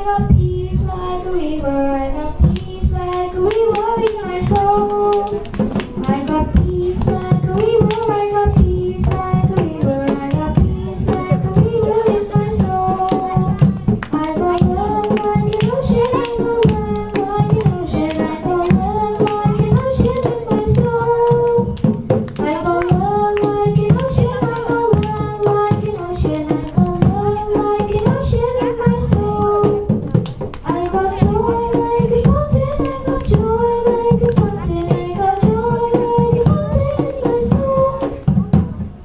got peace like a river. I got peace like a river in my soul. I got peace like a river. I got peace like a river. I got peace like a river in my soul. I got love like an ocean. I got love like an ocean. I got love like an ocean in my soul. I got love like an ocean. I got love like an ocean. I got love like an ocean in my soul. I got joy like a fountain. I got joy like a fountain. I got joy like a fountain in my soul.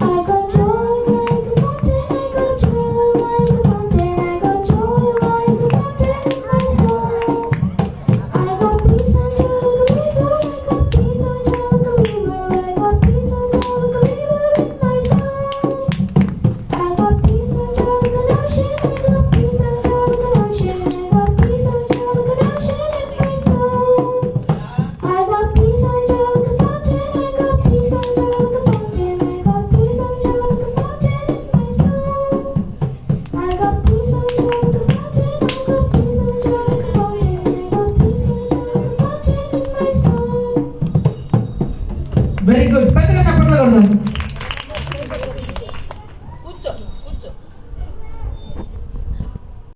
I got joy like a fountain. I got joy like a fountain. I got joy like a fountain in my soul. I got peace and joy like a river. I got peace and joy like a river. I got peace and joy like a river in my soul. I got peace and joy like an ocean. I got peace and joy like an ocean. I got peace and joy like an ocean in my soul. I got peace and joy like a fountain. I got peace and joy like a fountain. I got peace and joy like a fountain in my soul. I got peace and joy like a fountain. I got peace and joy like a fountain. I got peace and joy like a fountain in my soul. Very good. పెద్దగా చప్పట్లు కొడదాం.